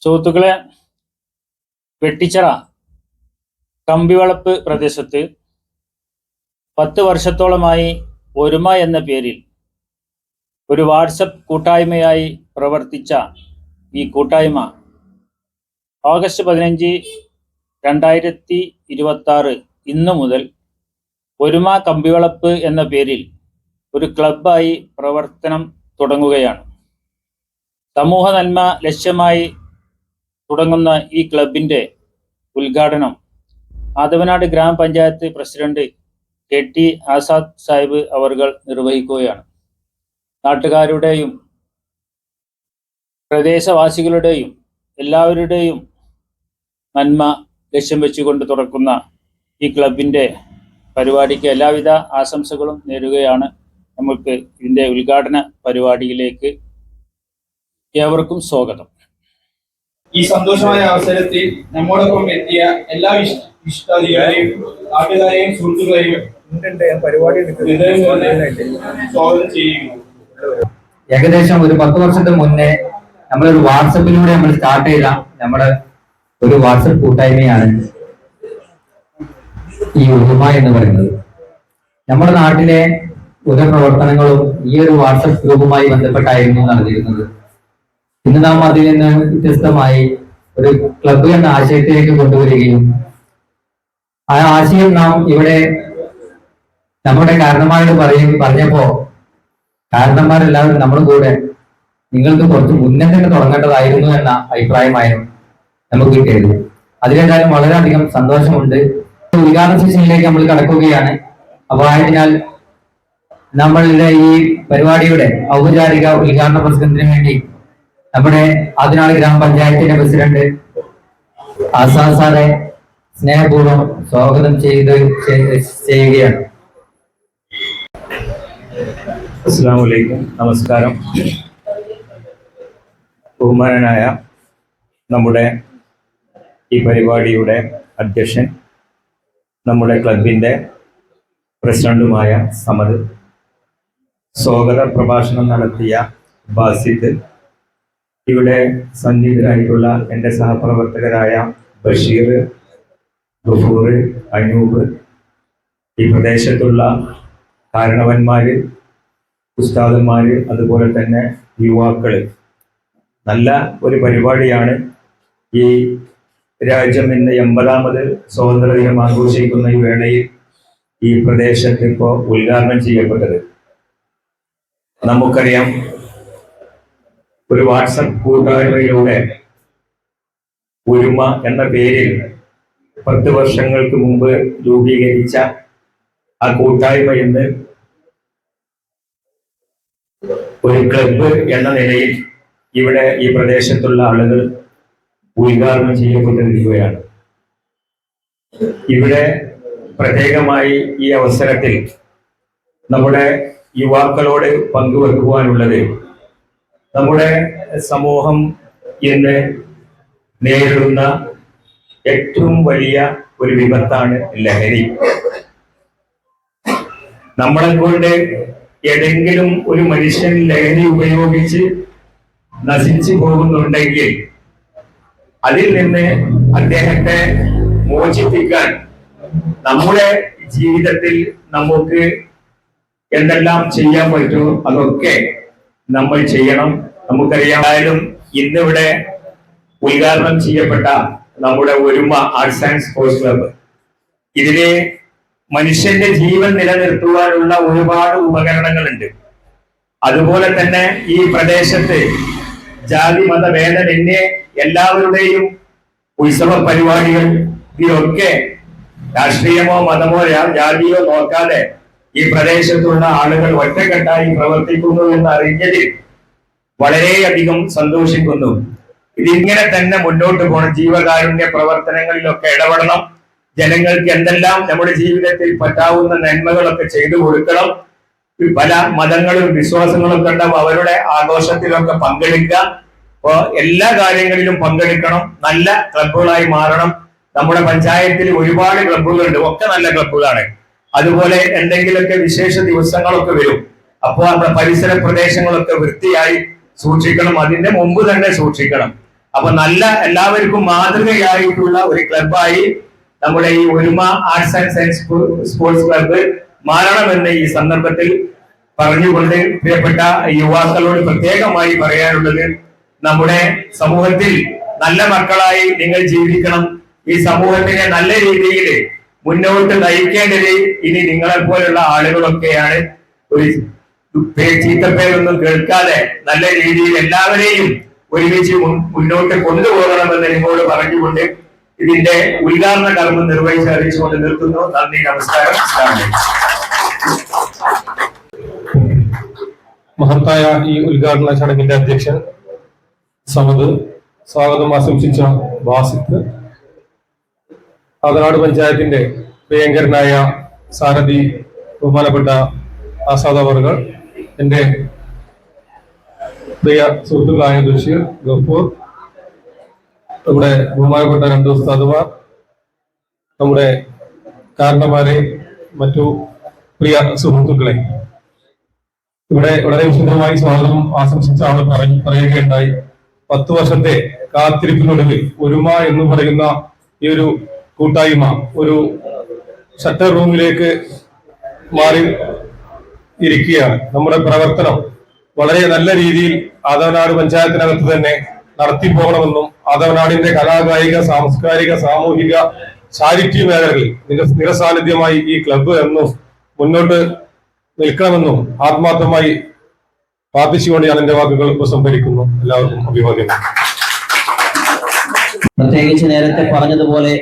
സുഹൃത്തുക്കളെ, വെട്ടിച്ചിറ കമ്പിവളപ്പ് പ്രദേശത്ത് 10 വർഷത്തോളമായി ഒരുമ എന്ന പേരിൽ ഒരു വാട്സപ്പ് കൂട്ടായ്മയായി പ്രവർത്തിച്ച ഈ കൂട്ടായ്മ ഓഗസ്റ്റ് 15, 2026 ഇന്നു മുതൽ ഒരുമ കമ്പിവളപ്പ് എന്ന പേരിൽ ഒരു ക്ലബ്ബായി പ്രവർത്തനം തുടങ്ങുകയാണ്. സമൂഹ നന്മ ലക്ഷ്യമായി തുടങ്ങുന്ന ഈ ക്ലബിൻ്റെ ഉദ്ഘാടനം ആദവനാട് ഗ്രാമപഞ്ചായത്ത് പ്രസിഡന്റ് KT ആസാദ് സാഹിബ് അവർകൾ നിർവഹിക്കുകയാണ്. നാട്ടുകാരുടെയും പ്രദേശവാസികളുടെയും എല്ലാവരുടെയും നന്മ ലക്ഷ്യം വെച്ചുകൊണ്ട് തുറക്കുന്ന ഈ ക്ലബിൻ്റെ പരിപാടിക്ക് എല്ലാവിധ ആശംസകളും നേരുകയാണ്. നമുക്ക് ഇതിൻ്റെ ഉദ്ഘാടന പരിപാടിയിലേക്ക് ഏവർക്കും സ്വാഗതം. ഈ സന്തോഷമായ അവസരത്തിൽ നമ്മോടൊപ്പം എത്തിയ എല്ലാ ഇഷ്ടാധികാരെയും നാട്ടുകാരെയും സുഹൃത്തുക്കളെയും സ്വാഗതം ചെയ്യുന്നു. ഏകദേശം ഒരു 10 വർഷത്തിന് മുന്നേ നമ്മളൊരു വാട്സപ്പിലൂടെ നമ്മൾ സ്റ്റാർട്ട് ചെയ്ത നമ്മുടെ ഒരു വാട്സപ്പ് കൂട്ടായ്മയാണ് ഈ ഒരുമ എന്ന് പറയുന്നത്. നമ്മുടെ നാട്ടിലെ ഒരു പ്രവർത്തനങ്ങളും ഈ ഒരു വാട്സപ്പ് ഗ്രൂപ്പുമായി ബന്ധപ്പെട്ടായിരുന്നു നടന്നിരുന്നത്. ഇന്ന് നാം അതിൽ നിന്ന് വ്യത്യസ്തമായി ഒരു ക്ലബ്ബ് എന്ന ആശയത്തിലേക്ക് കൊണ്ടുവരികയും ആ ആശയം നാം ഇവിടെ നമ്മുടെ കാരണന്മാരോട് പറഞ്ഞപ്പോ കാരണന്മാരെല്ലാവരും നമ്മുടെ കൂടെ നിങ്ങൾക്ക് കുറച്ച് മുന്നേ തന്നെ തുടങ്ങേണ്ടതായിരുന്നു എന്ന അഭിപ്രായമായിരുന്നു നമുക്ക് കിട്ടിയത്. അതിലേതായാലും വളരെയധികം സന്തോഷമുണ്ട്. ഉദ്ഘാടന സെഷനിലേക്ക് നമ്മൾ കടക്കുകയാണ്. അപ്പോൾ ആയതിനാൽ നമ്മളുടെ ഈ പരിപാടിയുടെ ഔപചാരിക ഉദ്ഘാടന പ്രസംഗത്തിന് വേണ്ടി നമ്മുടെ ആദവനാട് ഗ്രാമപഞ്ചായത്തിന്റെ പ്രസിഡന്റ് ആസാദ് സാറെ സ്നേഹപൂർവ്വം സ്വാഗതം ചെയ്യുകയാണ്. അസ്സലാമു അലൈക്കും, നമസ്കാരം. ബഹുമാനനായ നമ്മുടെ ഈ പരിപാടിയുടെ അധ്യക്ഷൻ, നമ്മുടെ ക്ലബിൻ്റെ പ്രസിഡന്റുമായ സമദ്, സ്വാഗത പ്രഭാഷണം നടത്തിയ ബാസിദ്, ഇവിടെ സന്നിഹിതരായിട്ടുള്ള എൻ്റെ സഹപ്രവർത്തകരായ ബഷീർ, ഗഫൂർ, അനൂപ്, ഈ പ്രദേശത്തുള്ള കാരണവന്മാര്, ഉസ്താദന്മാര്, അതുപോലെ തന്നെ യുവാക്കള്, നല്ല ഒരു പരിപാടിയാണ്. ഈ രാജ്യം ഇന്ന് 80ാമത് സ്വാതന്ത്ര്യ ദിനം ആഘോഷിക്കുന്ന ഈ വേളയിൽ ഈ പ്രദേശത്ത് ഇപ്പോൾ ഉദ്ഘാടനം ചെയ്യപ്പെട്ടത്. നമുക്കറിയാം, ഒരു വാട്സപ്പ് കൂട്ടായ്മയിലൂടെ ഒരുമ എന്ന പേരിൽ 10 വർഷങ്ങൾക്ക് മുമ്പ് രൂപീകരിച്ച ആ കൂട്ടായ്മ ഇന്ന് ഒരു ക്ലബ്ബ് എന്ന നിലയിൽ ഇവിടെ ഈ പ്രദേശത്തുള്ള ആളുകൾ ഉദ്ഘാടനം ചെയ്യപ്പെട്ടിരിക്കുകയാണ്. ഇവിടെ പ്രത്യേകമായി ഈ അവസരത്തിൽ നമ്മുടെ യുവാക്കളോട് പങ്കുവെക്കുവാനുള്ളത്, നമ്മുടെ സമൂഹം ഇന്ന് നേരിടുന്ന ഏറ്റവും വലിയ ഒരു വിപത്താണ് ലഹരി. നമ്മളെ കൊണ്ട് ഏതെങ്കിലും ഒരു മനുഷ്യൻ ലഹരി ഉപയോഗിച്ച് നശിച്ചു പോകുന്നുണ്ടെങ്കിൽ അതിൽ നിന്ന് അദ്ദേഹത്തെ മോചിപ്പിക്കാൻ നമ്മുടെ ജീവിതത്തിൽ നമുക്ക് എന്തെല്ലാം ചെയ്യാൻ പറ്റുമോ അതൊക്കെ നമ്മൾ ചെയ്യണം. നമുക്കറിയാമായാലും ഇന്നിവിടെ ഉദ്ഘാടനം ചെയ്യപ്പെട്ട നമ്മുടെ ഒരുമ ആർട്സ് ആൻഡ് സ്പോർട്സ് ക്ലബ്ബ്, ഇതിലെ മനുഷ്യന്റെ ജീവൻ നിലനിർത്തുവാനുള്ള ഒരുപാട് ഉപകരണങ്ങളുണ്ട്. അതുപോലെ തന്നെ ഈ പ്രദേശത്ത് ജാതി മത ഭേദമന്യേ എല്ലാവരുടെയും ഉത്സവ പരിപാടികൾ, ഇതിലൊക്കെ രാഷ്ട്രീയമോ മതമോ ജാതിയോ നോക്കാതെ ഈ പ്രദേശത്തുള്ള ആളുകൾ ഒറ്റക്കെട്ടായി പ്രവർത്തിക്കുന്നു എന്ന് അറിഞ്ഞതിൽ വളരെയധികം സന്തോഷിക്കുന്നു. ഇതിങ്ങനെ തന്നെ മുന്നോട്ട് പോകണം. ജീവകാരുണ്യ പ്രവർത്തനങ്ങളിലൊക്കെ ഇടപെടണം. ജനങ്ങൾക്ക് എന്തെല്ലാം നമ്മുടെ ജീവിതത്തിൽ പറ്റാവുന്ന നന്മകളൊക്കെ ചെയ്തു കൊടുക്കണം. പല മതങ്ങളും വിശ്വാസങ്ങളും ഒക്കെ ഉണ്ടാവും, അവരുടെ ആഘോഷത്തിലൊക്കെ പങ്കെടുക്കുക. അപ്പോ എല്ലാ കാര്യങ്ങളിലും പങ്കെടുക്കണം. നല്ല ക്ലബ്ബുകളായി മാറണം. നമ്മുടെ പഞ്ചായത്തിൽ ഒരുപാട് ക്ലബ്ബുകളുണ്ട്, ഒക്കെ നല്ല ക്ലബ്ബുകളാണ്. അതുപോലെ എന്തെങ്കിലുമൊക്കെ വിശേഷ ദിവസങ്ങളൊക്കെ വരും, അപ്പോൾ നമ്മുടെ പരിസര പ്രദേശങ്ങളൊക്കെ വൃത്തിയായി സൂക്ഷിക്കണം. അതിന്റെ മുമ്പ് തന്നെ സൂക്ഷിക്കണം. അപ്പൊ നല്ല എല്ലാവർക്കും മാതൃകയായിട്ടുള്ള ഒരു ക്ലബായി നമ്മുടെ ഈ ഒരുമ arts and science sports club മാറണമെന്ന് ഈ സന്ദർഭത്തിൽ പറഞ്ഞുകൊണ്ട് പ്രിയപ്പെട്ട യുവാക്കളോട് പ്രത്യേകമായി പറയാനുള്ളത്, നമ്മുടെ സമൂഹത്തിൽ നല്ല മക്കളായി നിങ്ങൾ ജീവിക്കണം. ഈ സമൂഹത്തിനെ നല്ല രീതിയിൽ മുന്നോട്ട് നയിക്കേണ്ടത് ഇനി നിങ്ങളെ പോലുള്ള ആളുകളൊക്കെയാണ്. ഒരു ചീത്തപ്പേരൊന്നും കേൾക്കാതെ നല്ല രീതിയിൽ എല്ലാവരെയും ഒരുമിച്ച് മുന്നോട്ട് കൊണ്ടുപോകണമെന്ന് നിങ്ങളോട് പറഞ്ഞുകൊണ്ട് ഇതിന്റെ ഉദ്ഘാടന കർമ്മം നിർവഹിച്ച് അറിയിച്ചുകൊണ്ട് നിർത്തുന്നു. നന്ദി, നമസ്കാരം. മഹത്തായ ഈ ഉദ്ഘാടന ചടങ്ങിന്റെ അധ്യക്ഷൻ സമദ്, സ്വാഗതം ആശംസിച്ച ബാസിത്ത്, ആദനാട് പഞ്ചായത്തിന്റെ പ്രിയങ്കരനായ സാരഥി ബഹുമാനപ്പെട്ട ആസാദ് അവർകൾ, എന്റെ പ്രിയ സുഹൃത്തുക്കളായ ബഷീർ, ഗഫൂർ, നമ്മുടെ ബഹുമാനപ്പെട്ട രണ്ട് ഉസ്താദുമാർ, നമ്മുടെ കാരണന്മാരെ, മറ്റു പ്രിയ സുഹൃത്തുക്കളെ, ഇവിടെ വളരെ വിശദമായി സ്വാഗതം ആശംസിച്ച ആൾ പറയുകയുണ്ടായി. 10 വർഷത്തെ കാത്തിരിപ്പിനൊടുവിൽ ഒരുമ എന്ന് പറയുന്ന ഈ ഒരു കൂട്ടായ്മ ഒരു ഷട്ടർ റൂമിലേക്ക് മാറി ഇരിക്കുകയാണ്. നമ്മുടെ പ്രവർത്തനം വളരെ നല്ല രീതിയിൽ ആദവനാട് പഞ്ചായത്തിനകത്ത് തന്നെ നടത്തിപ്പോകണമെന്നും ആദവനാടിന്റെ കലാകായിക, സാംസ്കാരിക, സാമൂഹിക, ചാരിറ്റി മേഖലകളിൽ നിരസാന്നിധ്യമായി ഈ ക്ലബ്ബ് എന്നും മുന്നോട്ട് നിൽക്കണമെന്നും ആത്മാർത്ഥമായി പ്രാർത്ഥിച്ചുകൊണ്ട് ഞാൻ എന്റെ വാക്കുകൾ ഉപസംഹരിക്കുന്നു. എല്ലാവർക്കും അഭിവാദ്യം. പ്രത്യേകിച്ച് നേരത്തെ പറഞ്ഞതുപോലെ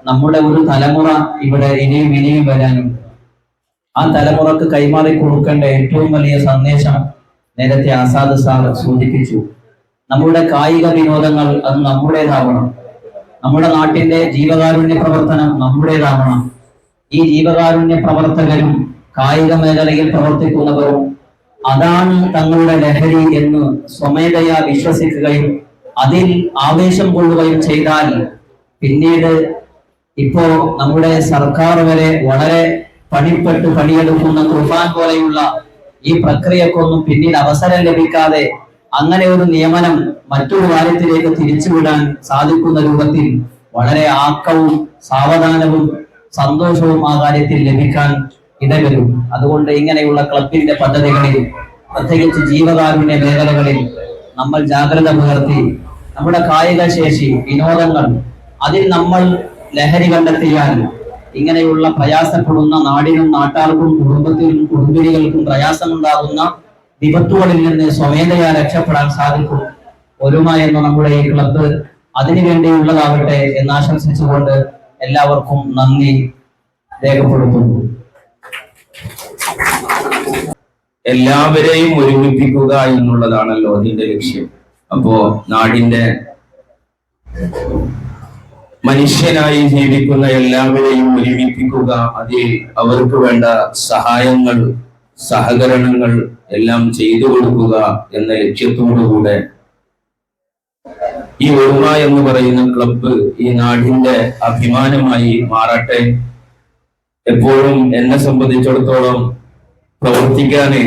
നമ്മുടെ ഒരു തലമുറ ഇവിടെ ഇനിയും വരാനും ആ തലമുറക്ക് കൈമാറി കൊടുക്കേണ്ട ഏറ്റവും വലിയ സന്ദേശം നേരത്തെ ആസാദ് സാർ സൂചിപ്പിച്ചു. നമ്മുടെ കായിക വിനോദങ്ങൾ അത് നമ്മുടേതാവണം. നമ്മുടെ നാട്ടിന്റെ ജീവകാരുണ്യ പ്രവർത്തനം നമ്മുടേതാവണം. ഈ ജീവകാരുണ്യ പ്രവർത്തകരും കായിക മേഖലയിൽ പ്രവർത്തിക്കുന്നവരും അതാണ് തങ്ങളുടെ ലഹരി എന്ന് സ്വമേധയാ വിശ്വസിക്കുകയും അതിൽ ആവേശം കൊള്ളുകയും ചെയ്താൽ പിന്നീട് ഇപ്പോ നമ്മുടെ സർക്കാർ വരെ വളരെ പണിയെടുക്കുന്ന തുഫാൻ പോലെയുള്ള ഈ പ്രക്രിയക്കൊന്നും പിന്നീട് അവസരം ലഭിക്കാതെ അങ്ങനെ ഒരു നിയമനം മറ്റൊരു കാര്യത്തിലേക്ക് തിരിച്ചുവിടാൻ സാധിക്കുന്ന രൂപത്തിൽ വളരെ ആക്കവും സാവധാനവും സന്തോഷവും ആ കാര്യത്തിൽ ലഭിക്കാൻ ഇടവരും. അതുകൊണ്ട് ഇങ്ങനെയുള്ള ക്ലബിന്റെ പദ്ധതികളിൽ, പ്രത്യേകിച്ച് ജീവകാരുണ്യ മേഖലകളിൽ നമ്മൾ ജാഗ്രത പുലർത്തി നമ്മുടെ കായിക ശേഷി, വിനോദങ്ങൾ അതിൽ നമ്മൾ ലഹരി കണ്ടെത്തിയാൽ ഇങ്ങനെയുള്ള പ്രയാസപ്പെടുന്ന നാടിനും നാട്ടാർക്കും കുടുംബത്തിനും കുടുംബിനികൾക്കും പ്രയാസമുണ്ടാകുന്ന വിപത്തുകളിൽ നിന്ന് സ്വമേധയാ രക്ഷപ്പെടാൻ സാധിക്കും. ഒരുമ എന്ന നമ്മുടെ ഈ ക്ലബ്ബ് അതിനുവേണ്ടിയുള്ളതാവട്ടെ എന്ന് ആശംസിച്ചുകൊണ്ട് എല്ലാവർക്കും നന്ദി രേഖപ്പെടുത്തുന്നു. എല്ലാവരെയും ഒരുമിപ്പിക്കുക എന്നുള്ളതാണല്ലോ അതിന്റെ ലക്ഷ്യം. അപ്പോ നാടിന്റെ മനുഷ്യനായി ജീവിക്കുന്ന എല്ലാവരെയും ഒരുമിപ്പിക്കുക, അതിൽ അവർക്ക് വേണ്ട സഹായങ്ങൾ, സഹകരണങ്ങൾ എല്ലാം ചെയ്തു കൊടുക്കുക എന്ന ലക്ഷ്യത്തോടുകൂടെ ഈ ഒരുമ എന്ന് പറയുന്ന ക്ലബ്ബ് ഈ നാടിന്റെ അഭിമാനമായി മാറട്ടെ. എപ്പോഴും എന്നെ സംബന്ധിച്ചിടത്തോളം പ്രവർത്തിക്കാന്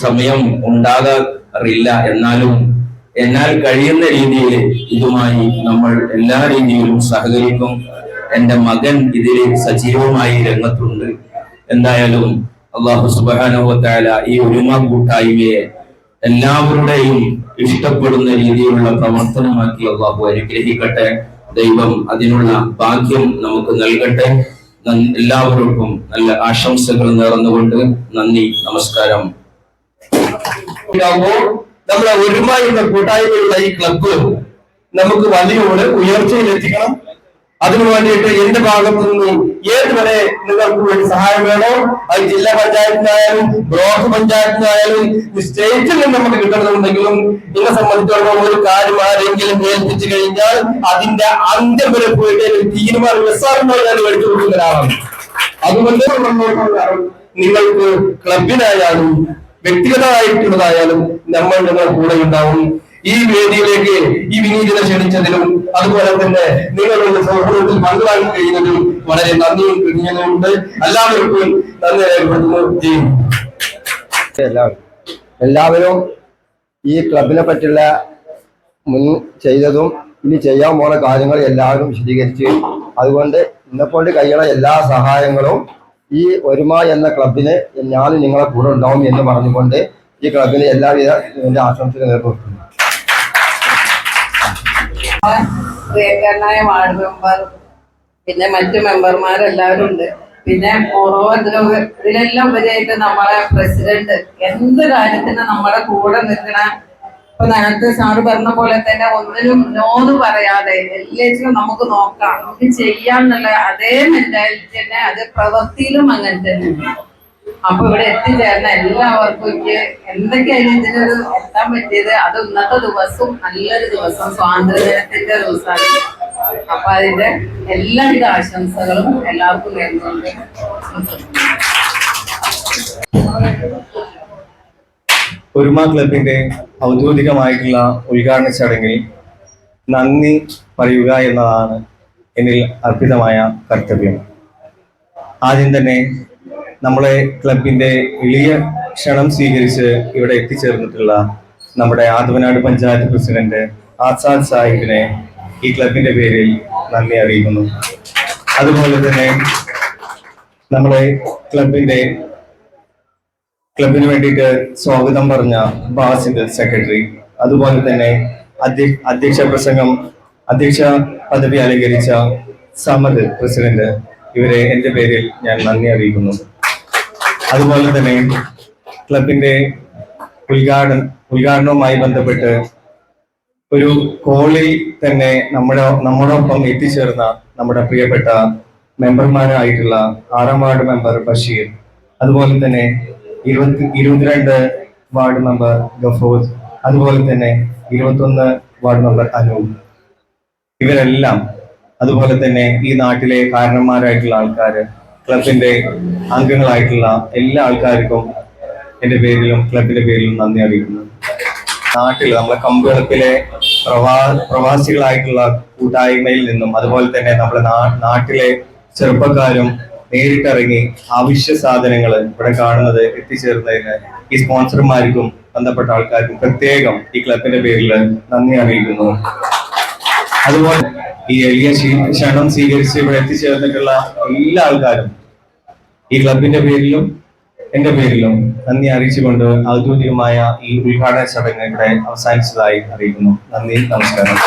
സമയം ഉണ്ടാകാറില്ല. എന്നാലും എന്നാൽ കഴിയുന്ന രീതിയിൽ ഇതുമായി നമ്മൾ എല്ലാ രീതിയിലും സഹകരിക്കും. എന്റെ മകൻ ഇതിൽ സജീവമായി രംഗത്തുണ്ട്. എന്തായാലും അല്ലാഹു സുബ്ഹാനഹു വ തആല ഈ ഒരുമ കൂട്ടായ്മയെ എല്ലാവരുടെയും ഇഷ്ടപ്പെടുന്ന രീതിയിലുള്ള പ്രവർത്തനമാക്കി അല്ലാഹു അനുഗ്രഹിക്കട്ടെ. ദൈവം അതിനുള്ള ഭാഗ്യം നമുക്ക് നൽകട്ടെ. എല്ലാവർക്കും നല്ല ആശംസകൾ നേർന്നുകൊണ്ട് നന്ദി, നമസ്കാരം. നമ്മളെ ഒരുമ എന്ന കൂട്ടായ്മയുള്ള ഈ ക്ലബ്ബ് നമുക്ക് വലിയോട് ഉയർച്ചയിലെത്തിക്കണം. അതിനു വേണ്ടിയിട്ട് എന്റെ ഭാഗത്തു നിന്നും ഏതുവരെ നിങ്ങൾക്ക് വേണ്ടി സഹായം വേണോ, അത് ജില്ലാ പഞ്ചായത്തിനായാലും ബ്ലോക്ക് പഞ്ചായത്തിനായാലും സ്റ്റേറ്റിൽ നിന്ന് നമുക്ക് കിട്ടണമെന്നുണ്ടെങ്കിലും ഇതിനെ സംബന്ധിച്ചിടത്തോളം ഒരു കാര്യം ആരെങ്കിലും ഏൽപ്പിച്ചു കഴിഞ്ഞാൽ അതിന്റെ അന്ത്യം വരെ പോയിട്ട് തീരുമാനം നിസ്സാരമായി ഞാൻ മേടിച്ചു കൊടുക്കുന്ന ഒരാളാണ്. അതുകൊണ്ട് നിങ്ങൾക്ക് ക്ലബിനായാലും വ്യക്തിഗതമായിട്ടുള്ളതായാലും നമ്മൾ നിങ്ങളുടെ കൂടെ ഉണ്ടാവും. ഈ വേദിയിലേക്ക് ഈ വിനീതനെ ക്ഷണിച്ചതിനും അതുപോലെ തന്നെ നിങ്ങളുടെ സൗഹൃദത്തിൽ പങ്കുവാങ്ങി കഴിയുന്നതിനും വളരെ നന്ദിയും കൃതജ്ഞതയുണ്ട്. എല്ലാവർക്കും നന്ദി രേഖപ്പെടുത്തുന്നു. എല്ലാവരും ഈ ക്ലബിനെ പറ്റിയുള്ള മുൻ ചെയ്തതും ഇനി ചെയ്യാൻ പോണ കാര്യങ്ങൾ എല്ലാവരും വിശദീകരിച്ച് അതുകൊണ്ട് ഇന്നെക്കൊണ്ട് കഴിയണ എല്ലാ സഹായങ്ങളും ഈ ഒരുമ എന്ന ക്ലബിന് ഞാൻ നിങ്ങളെ കൂടെ ഉണ്ടാവും എന്ന് പറഞ്ഞുകൊണ്ട് ഈ ക്ലബിന് എല്ലാവിധ എന്റെ ആശംസകൾ നേർക്കുന്നു. പ്രിയങ്കരനായ വാർഡ് മെമ്പർ പിന്നെ മറ്റു മെമ്പർമാരെല്ലാവരും ഉണ്ട്. പിന്നെ ഇതിലെല്ലാം ഉപരിയായിട്ട് നമ്മളെ പ്രസിഡന്റ് എന്ത് കാര്യത്തിനും നമ്മുടെ കൂടെ നിൽക്കണ. ഇപ്പൊ നേരത്തെ സാറ് പറഞ്ഞ പോലെ തന്നെ ഒന്നിനും നോന്ന് പറയാതെ എല്ലാറ്റിനും നമുക്ക് നോക്കാം, നമുക്ക് ചെയ്യാന്നുള്ള അതേ മെന്റാലിറ്റി തന്നെ അത് പ്രവൃത്തിയിലും അങ്ങനെ തന്നെ. അപ്പൊ ഇവിടെ എത്തിച്ചേർന്ന എല്ലാവർക്കും എനിക്ക് എന്തൊക്കെയായാലും ഇതിനൊരു എത്താൻ പറ്റിയത് അത് ഇന്നത്തെ ദിവസം നല്ലൊരു ദിവസം സ്വാതന്ത്ര്യദിനത്തിന്റെ ദിവസമാണ്. അപ്പൊ അതിന്റെ എല്ലാവിധ ആശംസകളും എല്ലാവർക്കും നേർന്നുകൊണ്ട് ഒരുമ ക്ലബിന്റെ ഔദ്യോഗികമായിട്ടുള്ള ഉദ്ഘാടന ചടങ്ങിൽ നന്ദി പറയുക എന്നതാണ് എന്നിൽ അർപ്പിതമായ കർത്തവ്യം. ആദ്യം തന്നെ നമ്മളെ ക്ലബിന്റെ എളിയ ക്ഷണം സ്വീകരിച്ച് ഇവിടെ എത്തിച്ചേർന്നിട്ടുള്ള നമ്മുടെ ആദവനാട് പഞ്ചായത്ത് പ്രസിഡന്റ് ആസാദ് സാഹിബിനെ ഈ ക്ലബിന്റെ പേരിൽ നന്ദി അറിയിക്കുന്നു. അതുപോലെ തന്നെ നമ്മളെ ക്ലബിന് വേണ്ടിയിട്ട് സ്വാഗതം പറഞ്ഞ ബാസിന്റെ സെക്രട്ടറി, അതുപോലെ തന്നെ അധ്യക്ഷ പദവി അലങ്കരിച്ച സമദ് പ്രസിഡന്റ്, ഇവരെ എന്റെ പേരിൽ ഞാൻ നന്ദി അറിയിക്കുന്നു. അതുപോലെ തന്നെ ക്ലബിന്റെ ഉദ്ഘാടനവുമായി ബന്ധപ്പെട്ട് ഒരു കോളിൽ തന്നെ നമ്മോടൊപ്പം എത്തിച്ചേർന്ന നമ്മുടെ പ്രിയപ്പെട്ട മെമ്പർമാരായിട്ടുള്ള 6ാം വാർഡ് മെമ്പർ ബഷീർ, അതുപോലെ തന്നെ 22 വാർഡ് മെമ്പർ ഗഫൂർ, അതുപോലെ തന്നെ 21 വാർഡ് മെമ്പർ അനൂപ്, ഇവരെല്ലാം അതുപോലെ തന്നെ ഈ നാട്ടിലെ കാരണന്മാരായിട്ടുള്ള ആൾക്കാര്, ക്ലബിന്റെ അംഗങ്ങളായിട്ടുള്ള എല്ലാ ആൾക്കാർക്കും എന്റെ പേരിലും ക്ലബിന്റെ പേരിലും നന്ദി അറിയിക്കുന്നു. നാട്ടിൽ നമ്മളെ കമ്പുകളപ്പിലെ പ്രവാസികളായിട്ടുള്ള കൂട്ടായ്മയിൽ നിന്നും അതുപോലെ തന്നെ നമ്മുടെ നാട്ടിലെ ചെറുപ്പക്കാരും നേരിട്ടിറങ്ങി അവശ്യ സാധനങ്ങൾ ഇവിടെ കാണുന്നത് എത്തിച്ചേർന്നതിന് ഈ സ്പോൺസർമാർക്കും ബന്ധപ്പെട്ട ആൾക്കാർക്കും പ്രത്യേകം ഈ ക്ലബിന്റെ പേരിൽ നന്ദി അറിയിക്കുന്നു. അതുപോലെ ഈ എളിയ ക്ഷണം സ്വീകരിച്ച് ഇവിടെ എത്തിച്ചേർന്നിട്ടുള്ള എല്ലാ ആൾക്കാരും ഈ ക്ലബിന്റെ പേരിലും എന്റെ പേരിലും നന്ദി അറിയിച്ചുകൊണ്ട് ഔദ്യോഗികമായ ഈ ഉദ്ഘാടന ചടങ്ങ് ഇവിടെ അവസാനിച്ചതായി അറിയിക്കുന്നു. നന്ദി, നമസ്കാരം.